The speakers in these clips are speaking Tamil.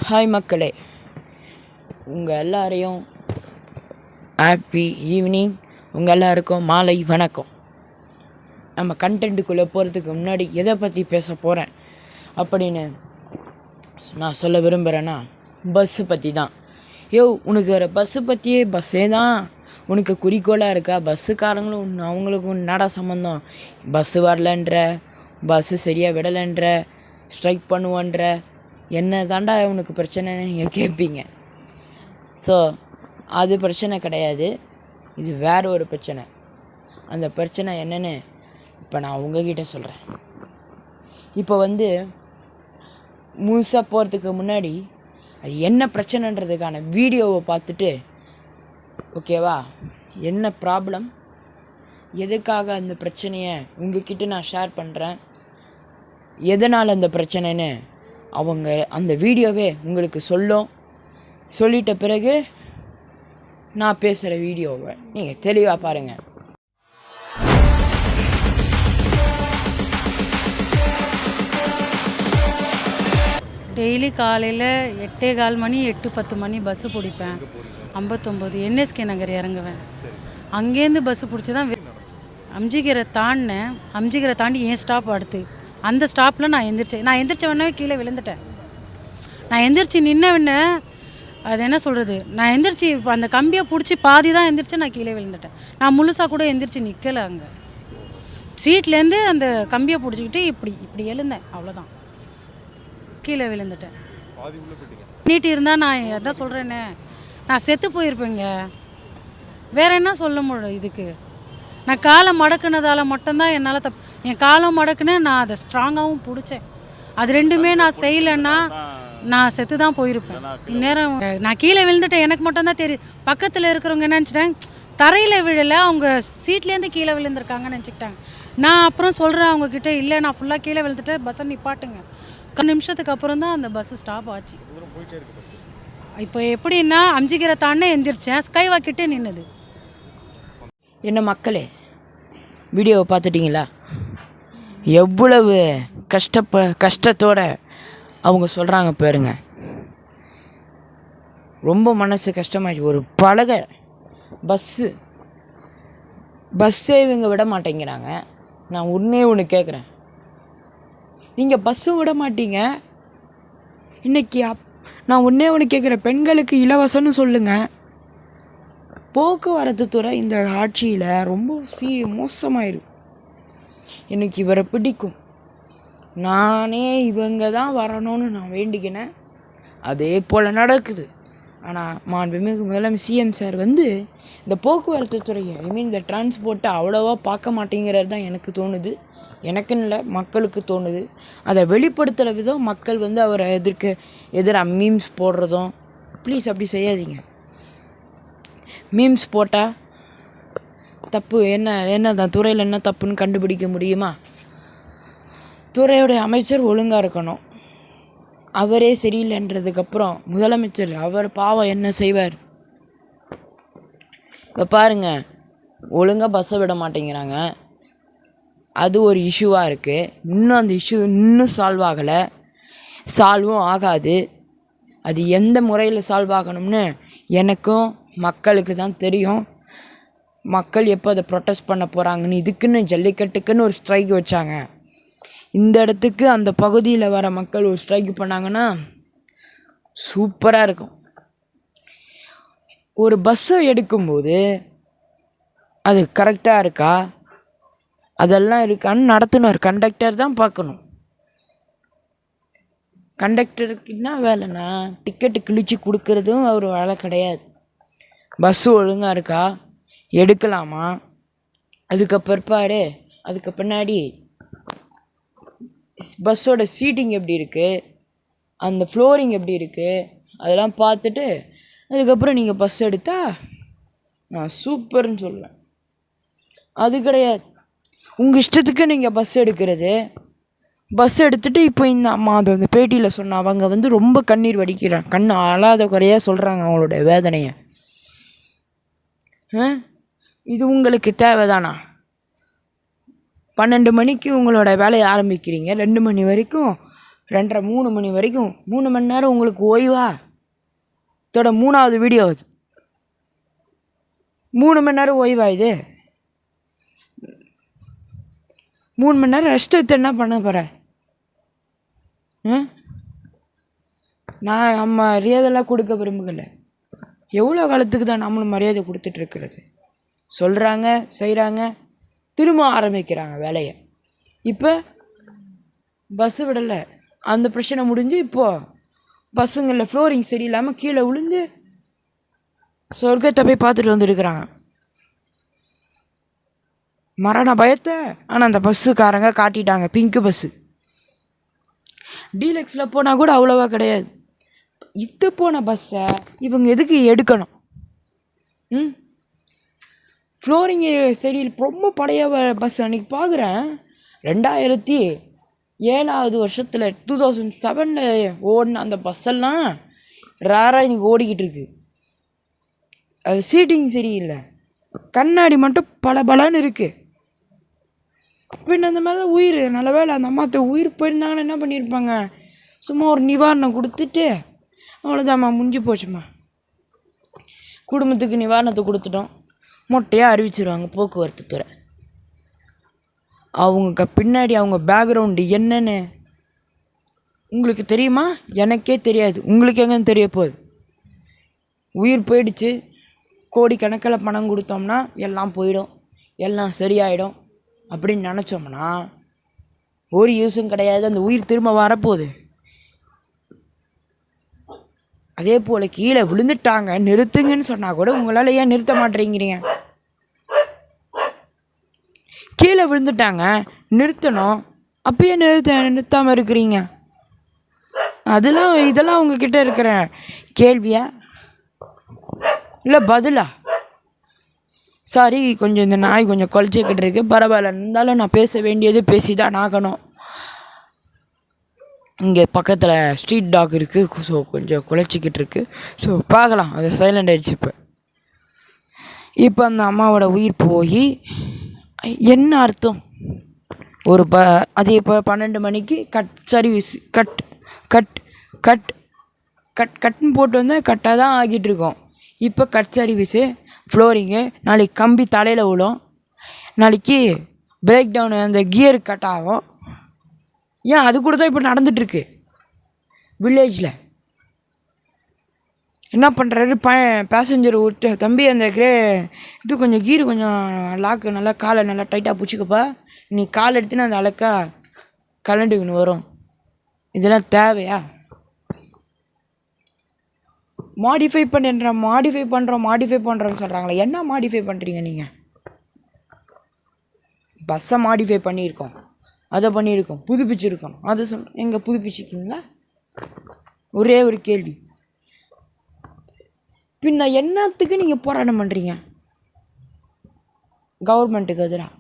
ஹாய் மக்களே, உங்கள் எல்லாரையும் ஹாப்பி ஈவினிங். உங்கள் எல்லாருக்கும் மாலை வணக்கம். நம்ம கண்டென்ட்டுக்குள்ளே போகிறதுக்கு முன்னாடி எதை பற்றி பேச போகிறேன் அப்படின்னு நான் சொல்ல விரும்புகிறேன்னா, பஸ்ஸு பற்றி தான். உனக்கு வேறு பஸ்ஸே தான் உனக்கு குறிக்கோளாக இருக்கா? பஸ்ஸுக்காரங்களும் அவங்களுக்கும் என்னடா சம்மந்தம்? பஸ்ஸு வரலன்ற, பஸ்ஸு சரியாக விடலைன்ற, ஸ்ட்ரைக் பண்ணுவான்ற, என்ன தாண்டா உனக்கு பிரச்சனைன்னு நீங்கள் கேட்பீங்க. ஸோ அது பிரச்சனை கிடையாது, இது வேறு ஒரு பிரச்சனை. அந்த பிரச்சனை என்னென்னு இப்போ நான் உங்ககிட்ட சொல்கிறேன். இப்போ முழுசாக போகிறதுக்கு முன்னாடி அது என்ன பிரச்சனைன்றதுக்கான வீடியோவை பார்த்துட்டு, ஓகேவா, என்ன ப்ராப்ளம், எதுக்காக அந்த பிரச்சனையை உங்ககிட்ட நான் ஷேர் பண்ணுறேன், எதனால் அந்த பிரச்சனைன்னு அவங்க அந்த வீடியோவே உங்களுக்கு சொல்லிட்ட பிறகு நான் பேசுகிற வீடியோவை நீங்கள் தெளிவாக பாருங்கள். டெய்லி காலையில் 8:15 மணி 8:10 மணி பஸ்ஸு பிடிப்பேன். 59 NSK நகர் இறங்குவேன். அங்கேருந்து பஸ்ஸு பிடிச்சி தான் அம்ஜிகரை தாண்டி என் ஸ்டாப் அடுத்து அந்த ஸ்டாப்பில் நான் எந்திரிச்ச உடனே கீழே விழுந்துட்டேன். நான் எந்திரிச்சு நின்னவொடனே அது என்ன சொல்கிறது, நான் எந்திரிச்சு அந்த கம்பியை பிடிச்சி பாதி தான் எந்திரிச்சு நான் கீழே விழுந்துட்டேன். நான் முழுசாக கூட எந்திரிச்சு நிற்கலை. அங்கே சீட்லேருந்து அந்த கம்பியை பிடிச்சிக்கிட்டு இப்படி எழுந்தேன், அவ்வளோதான், கீழே விழுந்துட்டேன். நீட்டி இருந்தால் நான் அதான் சொல்கிறேன்னே, நான் செத்து போயிருப்பேங்க. வேறு என்ன சொல்ல முடியும் இதுக்கு? நான் காலை மடக்குனதால் மட்டும்தான் என்னால் என் காலம் மடக்குனேன், நான் அதை ஸ்ட்ராங்காகவும் பிடிச்சேன். அது ரெண்டுமே நான் செய்யலைன்னா நான் செத்து தான் போயிருப்பேன். இந்நேரம் நான் கீழே விழுந்துட்டேன், எனக்கு மட்டும்தான் தெரியும். பக்கத்தில் இருக்கிறவங்க என்ன நினச்சிட்டாங்க, தரையில் விழலை, அவங்க சீட்லேருந்து கீழே விழுந்திருக்காங்கன்னு நினச்சிக்கிட்டாங்க. நான் அப்புறம் சொல்கிறேன் அவங்கக்கிட்ட, இல்லை நான் ஃபுல்லாக கீழே விழுந்துட்டேன், பஸ்ஸை நிப்பாட்டுங்க. 10 நிமிஷத்துக்கு அப்புறம் தான் அந்த பஸ்ஸு ஸ்டாப் ஆச்சு. இப்போ எப்படின்னா அம்ஜிகரை தானே எந்திரிச்சேன், ஸ்கைவாக்கிட்டே நின்றுது. என்ன மக்களே, வீடியோவை பார்த்துட்டிங்களா? எவ்வளவு கஷ்டத்தோட அவங்க சொல்கிறாங்க பாருங்க. ரொம்ப மனசு கஷ்டமாயிடுச்சு. ஒரு பலகை பஸ்ஸே இவங்க விட மாட்டேங்கிறாங்க. நான் ஒன்று கேட்குறேன், நீங்கள் பஸ்ஸும் விட மாட்டீங்க, இன்றைக்கி நான் ஒன்று கேட்குறேன், பெண்களுக்கு இலவசம்னு சொல்லுங்கள். போக்குவரத்து துறை இந்த ஆட்சியில் ரொம்ப மோசமாயிருக்கு. எனக்கு இவரை பிடிக்கும், நானே இவங்க தான் வரணும்னு நான் வேண்டிக்கினேன், அதே போல் நடக்குது. ஆனால் மாண்புமிகு முதலமைச்சர் சிஎம் சார் இந்த போக்குவரத்து துறையை இந்த டிரான்ஸ்போர்ட்டை அவ்வளோவா பார்க்க மாட்டேங்கிறது தான் எனக்கு தோணுது. எனக்குன்னு இல்லை, மக்களுக்கு தோணுது. அதை வெளிப்படுத்துகிற விதம் மக்கள் அவரை எதிராக மீம்ஸ் போடுறதும், ப்ளீஸ் அப்படி செய்யாதீங்க. மீம்ஸ் போட்டால் தப்பு என்ன தான் துறையில் என்ன தப்புன்னு கண்டுபிடிக்க முடியுமா? துறையோடைய அமைச்சர் ஒழுங்காக இருக்கணும். அவரே சரியில்லைன்றதுக்கப்புறம் முதலமைச்சர் அவர் பாவம் என்ன செய்வார்? இப்போ பாருங்கள், ஒழுங்காக பஸ்ஸை விட மாட்டேங்கிறாங்க, அது ஒரு இஷ்யூவாக இருக்குது. இன்னும் அந்த இஷ்யூ சால்வ் ஆகலை, சால்வும் ஆகாது. அது எந்த முறையில் சால்வ் ஆகணும்னு எனக்கும் மக்களுக்கு தான் தெரியும். மக்கள் எப்போ அதை ப்ரொட்டஸ்ட் பண்ண போகிறாங்கன்னு இதுக்குன்னு ஜல்லிக்கட்டுக்குன்னு ஒரு ஸ்ட்ரைக் வச்சாங்க. இந்த இடத்துக்கு அந்த பகுதியில் வர மக்கள் ஒரு ஸ்ட்ரைக் பண்ணாங்கன்னா சூப்பராக இருக்கும். ஒரு பஸ்ஸை எடுக்கும்போது அது கரெக்டாக இருக்கா, அதெல்லாம் இருக்கான்னு நடத்துனர் கண்டக்டர் தான் பார்க்கணும். கண்டக்டருக்கு என்ன வேலைன்னா டிக்கெட்டு கிழிச்சு கொடுக்கறதும் ஒரு வேலை கிடையாது. பஸ்ஸு ஒழுங்காக இருக்கா, எடுக்கலாமா, அதுக்கு பின்னாடி பஸ்ஸோட சீட்டிங் எப்படி இருக்குது, அந்த ஃப்ளோரிங் எப்படி இருக்குது, அதெல்லாம் பார்த்துட்டு அதுக்கப்புறம் நீங்கள் பஸ் எடுத்தால் நான் சூப்பர்னு சொல்லுவேன். அது கிடையாது, உங்கள் இஷ்டத்துக்கு நீங்கள் பஸ் எடுத்துகிட்டு இப்போ இந்த அம்மா அந்த பேட்டியில் சொன்ன அவங்க ரொம்ப கண்ணீர் வடிக்கிறாங்க, கண் அழாத குறையாக சொல்கிறாங்க அவங்களோட வேதனையை. இது உங்களுக்கு தேவைதானா? 12 மணிக்கு உங்களோட வேலையை ஆரம்பிக்கிறீங்க, 2 மணி வரைக்கும் 2:30 3 மணி வரைக்கும் 3 மணி நேரம் உங்களுக்கு ஓய்வா? இதோட 3வது வீடியோ அது. 3 மணி நேரம் ஓய்வா இது? 3 மணி நேரம் ரெஸ்ட் எடுத்து என்ன பண்ண போகிற? நான் நம்ம மரியாதைலாம் கொடுக்க விரும்புகல. எவ்வளோ காலத்துக்கு தான் நம்மளும் மரியாதை கொடுத்துட்ருக்கிறது? சொல்கிறாங்க, செய்கிறாங்க, திரும்ப ஆரம்பிக்கிறாங்க வேலையை. இப்போ பஸ்ஸு விடலை, அந்த பிரச்சனை முடிஞ்சு இப்போது பஸ்ஸுங்களில் ஃப்ளோரிங் சரியில்லாமல் கீழே விழுந்து சொர்க்கத்தை போய் பார்த்துட்டு வந்துருக்குறாங்க. மரண பயத்தை ஆனால் அந்த பஸ்ஸுக்காரங்க காட்டிட்டாங்க. பிங்க்கு பஸ்ஸு டீலக்ஸில் போனால் கூட அவ்வளோவா கிடையாது. இத்து போன பஸ்ஸை இவங்க எதுக்கு எடுக்கணும்? ஃப்ளோரிங்கு சரி ரொம்ப பழைய பஸ். அன்றைக்கி பார்க்குறேன் 2007 வருஷத்தில் 2007 ஓடின அந்த பஸ்ஸெல்லாம் ரேராக இன்றைக்கி ஓடிக்கிட்டு இருக்கு. அது சீட்டிங் சரியில்லை, கண்ணாடி மட்டும் பலன்னு இருக்குது. பின்ன அந்த மாதிரி தான் உயிர். நல்ல வேலை அந்த அம்மாத்த உயிர் போயிருந்தாங்கன்னு என்ன பண்ணியிருப்பாங்க? சும்மா ஒரு நிவாரணம் கொடுத்துட்டு அவ்வளோதாம்மா, முடிஞ்சு போச்சும்மா. குடும்பத்துக்கு நிவாரணத்தை கொடுத்துட்டோம், மொட்டையாக அறிவிச்சிருவாங்க போக்குவரத்து துறை. அவங்க பின்னாடி அவங்க பேக்ரவுண்டு என்னன்னு உங்களுக்கு தெரியுமா? எனக்கே தெரியாது. உங்களுக்கு எங்கன்னு தெரிய போகுது? உயிர் போயிடுச்சு, கோடிக்கணக்கில் பணம் கொடுத்தோம்னா எல்லாம் போயிடும், எல்லாம் சரியாயிடும் அப்படின்னு நினச்சோம்னா ஒரு யூஸும் கிடையாது. அந்த உயிர் திரும்ப வரப்போகுது. அதே போல் கீழே விழுந்துட்டாங்க, நிறுத்துங்கன்னு சொன்னால் கூட உங்களால் ஏன் நிறுத்த மாட்டேங்கிறீங்க? கீழே விழுந்துட்டாங்க, நிறுத்தணும், அப்பயே நிறுத்தாமல் இருக்கிறீங்க. இதெல்லாம் உங்ககிட்ட இருக்கிற கேள்வியா இல்லை பதிலா? சாரி, கொஞ்சம் இந்த நாய் கொஞ்சம் குலைச்சிக்கிட்டு இருக்கு, பரவாயில்ல. இருந்தாலும் நான் பேச வேண்டியது பேசி தான் ஆகணும். இங்கே பக்கத்தில் ஸ்ட்ரீட் டாக் இருக்குது, ஸோ கொஞ்சம் குலைச்சிக்கிட்டு இருக்கு. ஸோ பார்க்கலாம், அது சைலண்ட் ஆகிடுச்சு. இப்போ அந்த அம்மாவோட உயிர் போய் என்ன அர்த்தம்? அது இப்போ 12 மணிக்கு சர்வீஸ் கட்னு போட்டு வந்தால் கட்டாக தான் ஆகிட்டு இருக்கோம். இப்போ சர்வீஸு, ஃப்ளோரிங்கு, நாளைக்கு கம்பி தலையில் விழும், நாளைக்கு பிரேக் டவுனு, அந்த கியர் கட் ஆகும். ஏன் அது கூட தான் இப்போ நடந்துகிட்ருக்கு வில்லேஜில். என்ன பண்ணுறாரு பேசஞ்சர் விட்டு, தம்பி அந்த இது கொஞ்சம் கீரு கொஞ்சம் லாக்கு நல்லா காலை நல்லா டைட்டாக பிடிச்சிக்கப்பா, நீ கால் எடுத்துன்னு அந்த அழக்கா கலண்டுக்குன்னு வரும். இதெல்லாம் தேவையா? மாடிஃபை பண்ணுறோன்னு சொல்கிறாங்களே, என்ன மாடிஃபை பண்ணுறீங்க நீங்கள்? பஸ்ஸை மாடிஃபை பண்ணியிருக்கோம், அதை பண்ணியிருக்கோம், புதுப்பிச்சிருக்கோம், அதை எங்கே புதுப்பிச்சிருக்கீங்களா? ஒரே ஒரு கேள்வி. பின்ன என்னத்துக்கு நீங்கள் போராட்டம் பண்ணுறீங்க கவர்மெண்ட்டுக்கு எதிராக?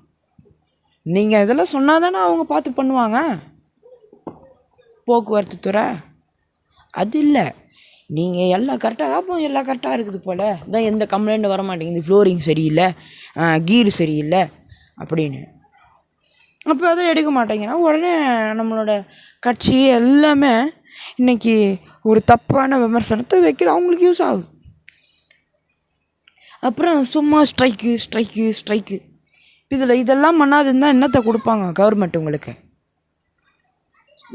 நீங்கள் இதெல்லாம் சொன்னால் தானே அவங்க பார்த்து பண்ணுவாங்க, போக்குவரத்து துறை. அது இல்லை, நீங்கள் எல்லாம் கரெக்டாக, அப்போ எல்லாம் கரெக்டாக இருக்குது போல் தான், எந்த கம்ப்ளைண்ட்டும் வர மாட்டேங்குது, ஃப்ளோரிங் சரியில்லை, கீர் சரியில்லை அப்படின்னு. அப்போ அதை எடுக்க மாட்டேங்கன்னா உடனே நம்மளோட கட்சி எல்லாமே இன்றைக்கி ஒரு தப்பான விமர்சனத்தை வைக்கிற அவங்களுக்கு யூஸ் ஆகுது. அப்புறம் சும்மா ஸ்ட்ரைக்கு இதெல்லாம் பண்ணாதுன்னா என்னத்தை கொடுப்பாங்க கவர்மெண்ட் உங்களுக்கு?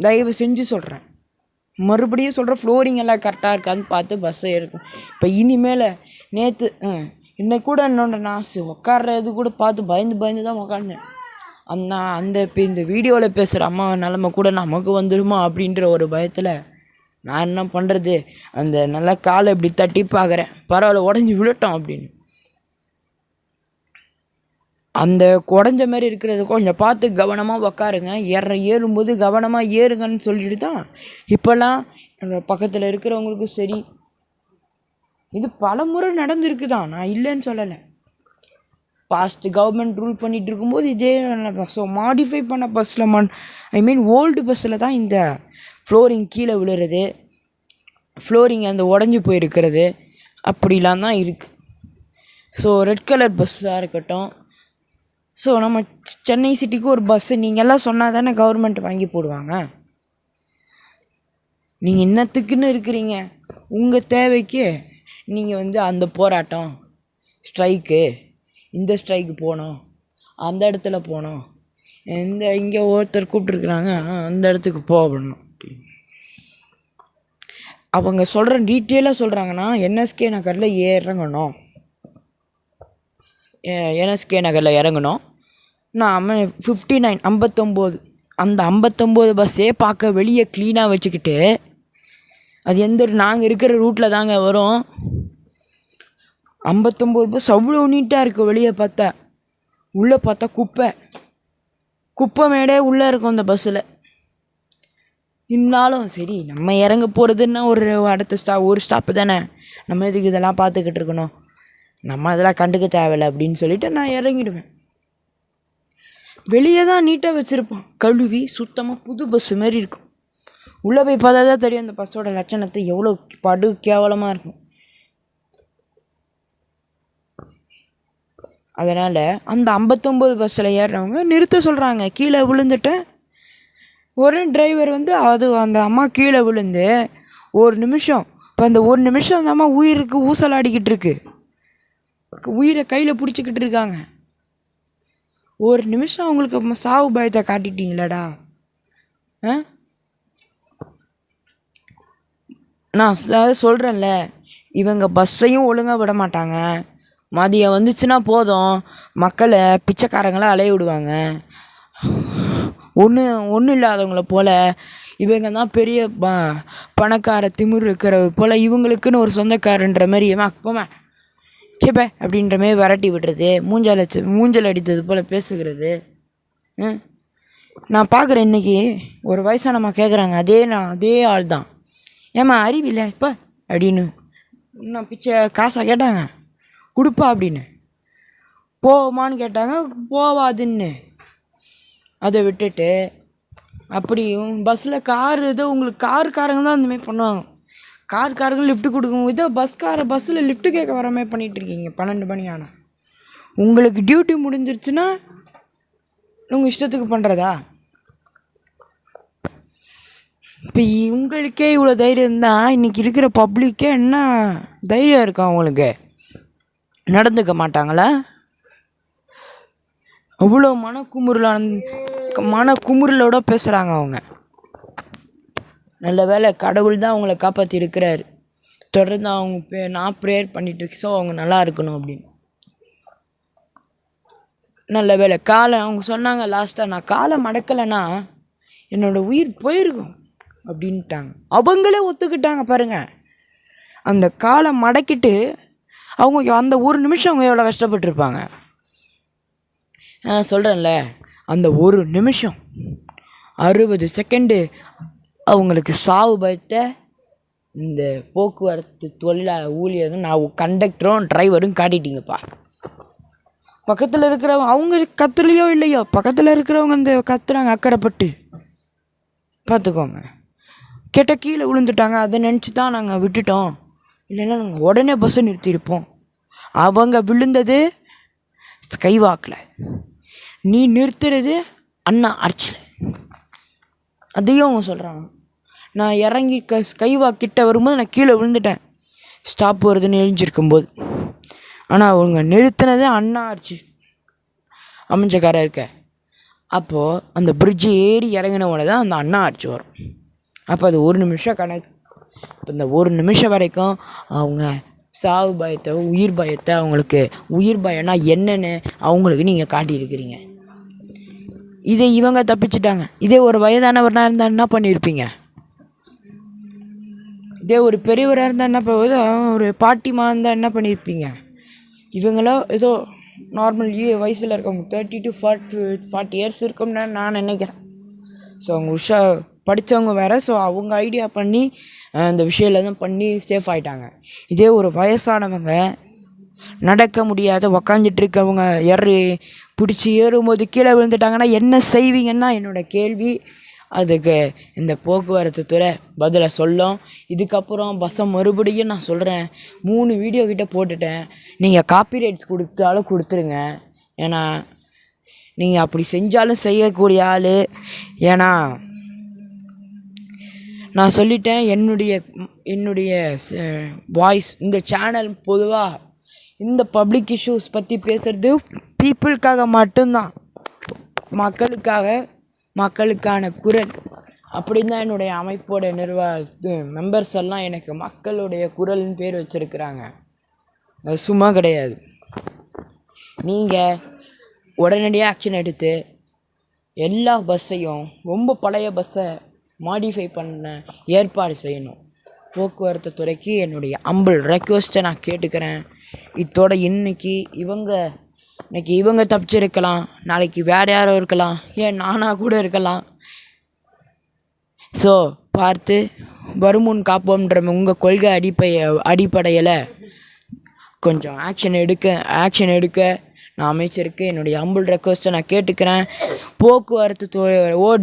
தயவு செஞ்சு சொல்கிறேன், மறுபடியும் சொல்கிறேன், ஃப்ளோரிங் எல்லாம் கரெக்டாக இருக்கான்னு பார்த்து பஸ்ஸை இருக்கும். இப்போ இனிமேல் நேற்று இன்னைக்கு கூட என்னோட நாசு உட்கார்றது கூட பார்த்து பயந்து தான் உட்காந்தேன். அந்த இப்போ இந்த வீடியோவில் பேசுகிற அம்மா நிலமை கூட நமக்கு வந்துடுமா அப்படின்ற ஒரு பயத்தில் நான் என்ன பண்ணுறது, அந்த நல்லா காலை இப்படி தட்டி பார்க்குறேன், பரவாயில்ல உடஞ்சி விழட்டும் அப்படின்னு. அந்த உடஞ்ச மாதிரி இருக்கிறத கொஞ்சம் பார்த்து கவனமாக உக்காருங்க, ஏறும்போது கவனமாக ஏறுங்கன்னு சொல்லிட்டு தான் இப்போல்லாம் பக்கத்தில் இருக்கிறவங்களுக்கும் சரி, இது பல முறை நடந்துருக்கு தான், நான் இல்லைன்னு சொல்லலை. பாஸ்ட் கவர்மெண்ட் ரூல் பண்ணிகிட்டு இருக்கும்போது இதே ஸோ மாடிஃபை பண்ண பஸ்ஸில் ஓல்டு பஸ்ஸில் தான் இந்த ஃப்ளோரிங் கீழே விழுறது, ஃப்ளோரிங் அந்த உடஞ்சி போயிருக்கிறது அப்படிலாம் தான் இருக்குது. ஸோ ரெட் கலர் பஸ்ஸாக இருக்கட்டும், ஸோ நம்ம சென்னை சிட்டிக்கு ஒரு பஸ்ஸு நீங்கள்லாம் சொன்னால் தானே கவர்மெண்ட் வாங்கி போடுவாங்க. நீங்கள் என்னத்துக்குன்னு இருக்கிறீங்க? உங்கள் தேவைக்கு நீங்கள் அந்த போராட்டம், ஸ்ட்ரைக்கு, இந்த ஸ்ட்ரைக்கு போகணும், அந்த இடத்துல போகணும், இங்கே ஒருத்தர் கூப்பிட்ருக்குறாங்க அந்த இடத்துக்கு போகணும். அவங்க சொல்கிற டீட்டெயிலாக சொல்கிறாங்கன்னா என்எஸ்கே நகரில் இறங்கணும், என்எஸ்கே நகரில் இறங்கணும். நான் 59 59 அந்த 59 பஸ்ஸே பார்க்க வெளியே க்ளீனாக வச்சுக்கிட்டு, அது நாங்கள் இருக்கிற ரூட்டில் தாங்க வரும். 59 பஸ் அவ்வளோ நீட்டாக இருக்குது. வெளியே பார்த்தா, உள்ளே பார்த்தா குப்பை மேடே உள்ளே இருக்கும் அந்த பஸ்ஸில். இருந்தாலும் சரி, நம்ம இறங்க போகிறதுன்னா அடுத்த ஒரு ஸ்டாப்பு தானே, நம்ம இதுக்கு இதெல்லாம் பார்த்துக்கிட்டு இருக்கணும், நம்ம அதெல்லாம் கண்டுக்க தேவையில்லை அப்படின்னு சொல்லிவிட்டு நான் இறங்கிடுவேன். வெளியே தான் நீட்டாக வச்சுருப்பான், கழுவி சுத்தமாக புது பஸ்ஸு மாரி இருக்கும். உள்ளே போய் பார்த்தா தான் தெரியும் அந்த பஸ்ஸோட லட்சணத்தை எவ்வளோ படு கேவலமாக இருக்கும். அதனால் அந்த 59 பஸ்ஸில் ஏறுறவங்க நிறுத்த சொல்கிறாங்க. கீழே விழுந்துட்டேன். ஒரு டிரைவர் அந்த அம்மா கீழே விழுந்து ஒரு நிமிஷம், இப்போ அந்த ஒரு நிமிஷம் அந்த அம்மா உயிருக்கு ஊசலாடிக்கிட்டு இருக்கு, உயிரை கையில் பிடிச்சிக்கிட்டு இருக்காங்க. ஒரு நிமிஷம் அவங்களுக்கு சாவு பயத்தை காட்டிட்டீங்களாடா. நான் அதை சொல்கிறேன்ல, இவங்க பஸ்ஸையும் ஒழுங்காக விட மாட்டாங்க. மதியம் வந்துச்சுன்னா போதும், மக்களை பிச்சைக்காரங்களாம் அலைய விடுவாங்க. ஒன்றும் இல்லாதவங்கள போல் இவங்க தான் பெரிய பணக்கார திமிர் இருக்கிற போல் இவங்களுக்குன்னு ஒரு சொந்தக்காரன்ற மாதிரி போமா சேப்ப அப்படின்ற மாதிரி விரட்டி விடுறது, மூஞ்சல் அடித்தது போல் பேசுகிறது. நான் பார்க்குறேன் இன்றைக்கி ஒரு வயசானம்மா கேட்குறாங்க, அதே ஆள் தான், ஏம்மா அறிவில்லை இப்போ அப்படின்னு. நான் பிச்சை காசாக கேட்டாங்க, கொடுப்பா அப்படின்னு. போமான்னு கேட்டாங்க, போவாதுன்னு. அதை விட்டுட்டு அப்படியும் பஸ்ஸில் உங்களுக்கு காருக்காரங்க தான் அந்தமாதிரி பண்ணுவாங்க. காருக்காரங்க லிஃப்ட்டு கொடுக்கும், பஸ்ஸில் லிஃப்ட்டு கேட்க வர மாதிரி பண்ணிகிட்ருக்கீங்க. 12 மணி ஆனால் உங்களுக்கு டியூட்டி முடிஞ்சிருச்சுன்னா உங்கள் இஷ்டத்துக்கு பண்ணுறதா? இப்போ உங்களுக்கே இவ்வளோ தைரியம் இருந்தால் இன்றைக்கி இருக்கிற பப்ளிக்கே என்ன தைரியம் இருக்கும்? அவங்களுக்கு நடந்துக்க மாட்டாங்களா? அவ்வளோ மனக்குமுறலோட பேசுகிறாங்க அவங்க. நல்ல வேளை கடவுள் தான் அவங்கள காப்பாற்றி இருக்கிறாரு. தொடர்ந்து அவங்க நான் ப்ரேயர் பண்ணிகிட்டு ஸோ அவங்க நல்லா இருக்கணும் அப்படின்னு. நல்ல வேளை அவங்க சொன்னாங்க லாஸ்ட்டாக, நான் காலை மடக்கலைன்னா என்னோடய உயிர் போயிருக்கும் அப்படின்ட்டாங்க. அவங்களே ஒத்துக்கிட்டாங்க பாருங்கள். அந்த காலை மடக்கிட்டு அவங்க அந்த ஒரு நிமிஷம் அவங்க எவ்வளோ கஷ்டப்பட்டுருப்பாங்க. சொல்கிறேன்ல, அந்த ஒரு நிமிஷம் 60 செகண்டு அவங்களுக்கு சாவு பயத்தை இந்த போக்குவரத்து ஊழியர்கள் நான் கண்டக்டரும் டிரைவரும் காட்டிட்டீங்கப்பா. பக்கத்தில் இருக்கிறவங்க அவங்க கத்துலையோ இல்லையோ, பக்கத்தில் இருக்கிறவங்க கத்துறாங்க அக்கறைப்பட்டு. பார்த்துக்கோங்க. கீழே விழுந்துட்டாங்க, அதை நினச்சி தான் நாங்கள் விட்டுட்டோம், இல்லைன்னா நாங்கள் உடனே பஸ்ஸை நிறுத்தியிருப்போம். அவங்க விழுந்தது ஸ்கைவாக்கில், நீ நிறுத்துறது அண்ணா ஆர்ச்சில். அதையும் அவங்க சொல்கிறாங்க. நான் இறங்கி ஸ்கைவாக் கிட்ட வரும்போது நான் கீழே விழுந்துட்டேன், ஸ்டாப் வருதுன்னு எழுஞ்சிருக்கும்போது. ஆனால் அவங்க நிறுத்தினது அண்ணா ஆர்ச்சி அமைஞ்சக்கார இருக்க. அப்போது அந்த பிரிட்ஜு ஏறி இறங்கினவோட தான் அந்த அண்ணா ஆர்ச்சி வரும். அப்போ அது ஒரு நிமிஷம் கணக்கு. இப்போ இந்த ஒரு நிமிஷம் வரைக்கும் அவங்க சாவு பயத்தை, உயிர் பயத்தை, அவங்களுக்கு உயிர் பயம்னா என்னென்னு அவங்களுக்கு நீங்கள் காட்டியிருக்கிறீங்க. இதை இவங்க தப்பிச்சிட்டாங்க. இதே ஒரு வயதானவராக இருந்தால் என்ன பண்ணியிருப்பீங்க? இதே ஒரு பெரியவராக இருந்தால் என்ன பண்ணுவது, ஒரு பாட்டிமா இருந்தால் என்ன பண்ணியிருப்பீங்க? இவங்களாம் ஏதோ நார்மல் வயசில் இருக்கவங்க 30 to 40 இயர்ஸ் இருக்கும்னு நான் நினைக்கிறேன். ஸோ அவங்க படித்தவங்க வேறு. ஸோ அவங்க ஐடியா பண்ணி இந்த விஷயத்தில் தான் பண்ணி சேஃப் ஆகிட்டாங்க. இதே ஒரு வயசானவங்க, நடக்க முடியாத உக்காந்துட்டு இருக்கவங்க பிடிச்சி ஏறும்போது கீழே விழுந்துட்டாங்கன்னா என்ன செய்வீங்கன்னா என்னோடய கேள்வி. அதுக்கு இந்த போக்குவரத்து துறை பதிலை சொல்லும். இதுக்கப்புறம் பஸ்ஸை மறுபடியும் நான் சொல்கிறேன், 3 வீடியோ கிட்டே போட்டுட்டேன். நீங்கள் காப்பிரைட்ஸ் கொடுத்தாலும் கொடுத்துருங்க. ஏன்னா நீங்கள் அப்படி செஞ்சாலும் செய்யக்கூடிய ஆள். ஏன்னா நான் சொல்லிட்டேன். என்னுடைய வாய்ஸ் இந்த சேனல் பொதுவாக இந்த பப்ளிக் இஷ்யூஸ் பற்றி பேசுகிறது பீப்புளுக்காக மட்டும்தான், மக்களுக்கான குரல் அப்படின்னு தான் என்னுடைய அமைப்போட மெம்பர்ஸ் எல்லாம் எனக்கு மக்களுடைய குரல்னு பேர் வச்சுருக்குறாங்க. அது சும்மா கிடையாது. நீங்கள் உடனடியாக ஆக்ஷன் எடுத்து எல்லா பஸ்ஸையும், ரொம்ப பழைய பஸ்ஸை மாடிஃபை பண்ண ஏற்பாடு செய்யணும். போக்குவரத்து துறைக்கு என்னுடைய ஹம்பிள் ரெக்வெஸ்ட்டை நான் கேட்டுக்கிறேன். இதோட இன்னைக்கு இவங்க தப்பிச்சிருக்கலாம், நாளைக்கு வேறு யாரோ இருக்கலாம், ஏன் நானாக கூட இருக்கலாம். ஸோ பார்த்து வருமுன் காப்போம்ன்ற உங்கள் கொள்கை அடிப்படையில் கொஞ்சம் ஆக்ஷன் எடுக்க நான் அமைச்சருக்கு என்னுடைய ஹம்பிள் ரெக்வெஸ்ட்டை நான் கேட்டுக்கிறேன். போக்குவரத்து துறை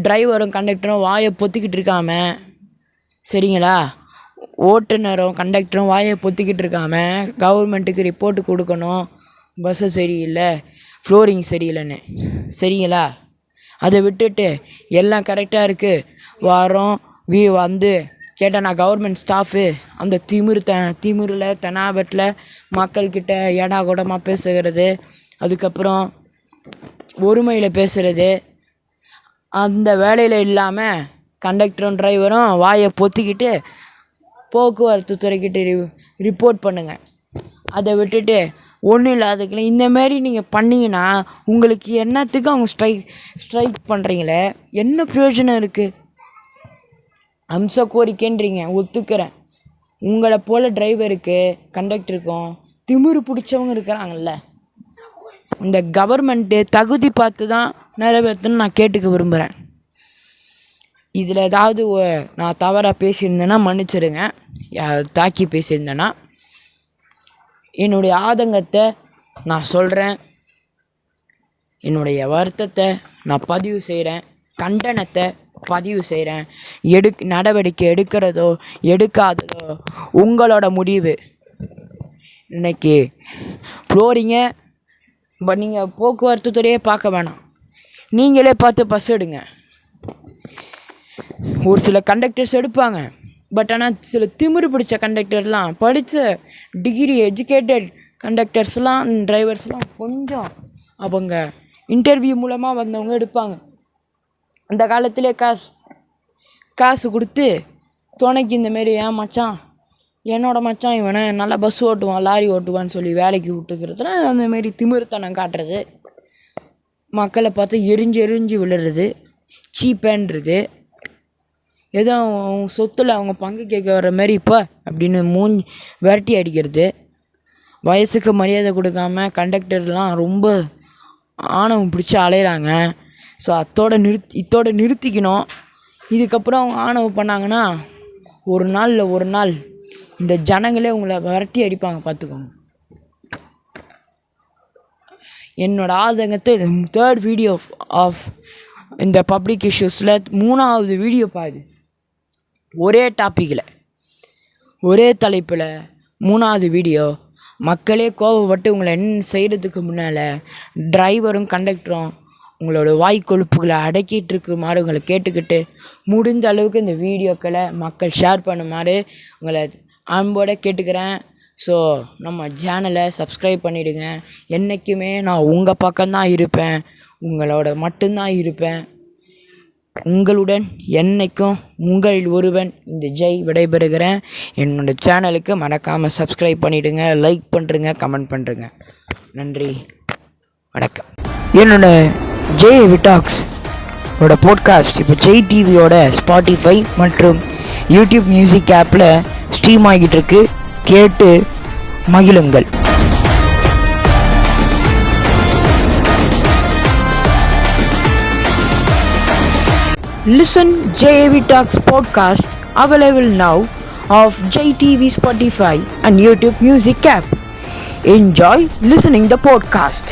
டிரைவரும் கண்டக்டரும் வாயை பொத்திக்கிட்டு இருக்காம, சரிங்களா, ஓட்டுநரும் கண்டக்டரும் வாயை பொத்திக்கிட்டு இருக்காம கவர்மெண்ட்டுக்கு ரிப்போர்ட்டு கொடுக்கணும். பஸ்ஸு சரியில்லை, ஃப்ளோரிங் சரியில்லைன்னு, சரிங்களா. அதை விட்டுட்டு எல்லாம் கரெக்டாக இருக்குது வாரம் வந்து கேட்டால் நான் கவர்மெண்ட் ஸ்டாஃபு அந்த திமிரில் தெனாவட்டில் மக்கள்கிட்ட ஏடா கூடமாக பேசுகிறது, அதுக்கப்புறம் ஒருமையில் பேசுகிறது, அந்த வேலையில் இல்லாமல் கண்டக்டரும் டிரைவரும் வாயை பொத்திக்கிட்டு போக்குவரத்து துறைக்கிட்ட ரிப்போர்ட் பண்ணுங்கள். அதை விட்டுட்டு ஒன்றும் இல்லாததுக்குள்ள இந்தமாரி நீங்கள் பண்ணிங்கன்னா உங்களுக்கு என்னத்துக்கு அவங்க ஸ்ட்ரைக் பண்ணுறீங்களே, என்ன பிரயோஜனம் இருக்குது? அம்ச கோரிக்கைன்றீங்க, ஒத்துக்கிறேன். உங்களை போல் டிரைவருக்கு கண்டக்டருக்கும் திமிரு பிடிச்சவங்க இருக்கிறாங்கல்ல, இந்த கவர்மெண்ட்டு தகுதி பார்த்து தான் நிறைவேற்றணும்னு நான் கேட்டுக்க விரும்புகிறேன். இதில் ஏதாவது நான் தவறாக பேசியிருந்தேன்னா மன்னிச்சிடுங்க. தாக்கி பேசியிருந்தேன்னா என்னுடைய ஆதங்கத்தை நான் சொல்கிறேன், என்னுடைய வருத்தத்தை நான் பதிவு செய்கிறேன், கண்டனத்தை பதிவு செய்கிறேன். நடவடிக்கை எடுக்கிறதோ எடுக்காததோ உங்களோட முடிவு. இன்னைக்கு ஃப்ளோரிங்கை நீங்கள் போக்குவரத்து துறையே பார்க்க வேணாம், நீங்களே பார்த்து பஸ் எடுங்க. ஒரு சில கண்டக்டர்ஸ் எடுப்பாங்க, பட் ஆனால் சில திமிரு பிடிச்ச கண்டக்டர்லாம், படித்த டிகிரி எஜுகேட்டட் கண்டக்டர்ஸ்லாம் டிரைவர்ஸ்லாம் கொஞ்சம் அவங்க இன்டர்வியூ மூலமாக வந்தவங்க எடுப்பாங்க. அந்த காலத்திலே காசு கொடுத்து துணைக்கு இந்தமாரி என்னோட மச்சான் இவனை நல்லா பஸ் ஓட்டுவான், லாரி ஓட்டுவான்னு சொல்லி வேலைக்கு விட்டுக்கிறதுனா அந்தமாரி திமிருத்தனம் காட்டுறது, மக்களை பார்த்து எரிஞ்சு விழுறது, சீப்பேன்றது, ஏதோ அவங்க சொத்தில் அவங்க பங்கு கேட்க வர்ற மாதிரி இப்போ அப்படின்னு விரட்டி அடிக்கிறது, வயசுக்கு மரியாதை கொடுக்காம கண்டக்டர்லாம் ரொம்ப ஆணவம் பிடிச்சி அலையிறாங்க. ஸோ இதோட நிறுத்திக்கணும். இதுக்கப்புறம் அவங்க ஆணவம் பண்ணாங்கன்னா ஒரு நாள் இந்த ஜனங்களே உங்களை விரட்டி அடிப்பாங்க, பார்த்துக்கோங்க. என்னோட ஆதங்கத்தை 3rd வீடியோ ஆஃப் இந்த பப்ளிக் இஷ்யூஸில் 3வது வீடியோ பாது, ஒரே டாப்பிக்கில் ஒரே தலைப்பில் 3வது வீடியோ. மக்களே கோபப்பட்டு உங்களை என்ன செய்கிறதுக்கு முன்னால் டிரைவரும் கண்டக்டரும் உங்களோட வாய் கொழுப்புகளை அடக்கிட்டு இருக்குமாறு உங்களை கேட்டுக்கிட்டு, முடிஞ்ச அளவுக்கு இந்த வீடியோக்களை மக்கள் ஷேர் பண்ணுமாறு உங்களை அன்போடு கேட்டுக்கிறேன். ஸோ நம்ம சேனலை சப்ஸ்கிரைப் பண்ணிவிடுங்க. என்றைக்குமே நான் உங்கள் பக்கம்தான் இருப்பேன், உங்களோட மட்டும்தான் இருப்பேன். உங்களுடன் என்றைக்கும் உங்களில் ஒருவன் இந்த ஜெய் விடைபெறுகிறேன். என்னோடய சேனலுக்கு மறக்காமல் சப்ஸ்கிரைப் பண்ணிவிடுங்க, லைக் பண்ணுறங்க, கமெண்ட் பண்ணுறங்க. நன்றி, வணக்கம். என்னோட ஜெய் விடாக்ஸ் ஓட பாட்காஸ்ட் இப்போ ஜெய் டிவியோட ஸ்பாட்டிஃபை மற்றும் யூடியூப் மியூசிக் ஆப்பில் ஸ்ட்ரீம் ஆகிட்டு இருக்கு, கேட்டு மகிழுங்கள். Listen JAV Talks podcast available now of JTV Spotify and YouTube Music app. Enjoy listening the podcast.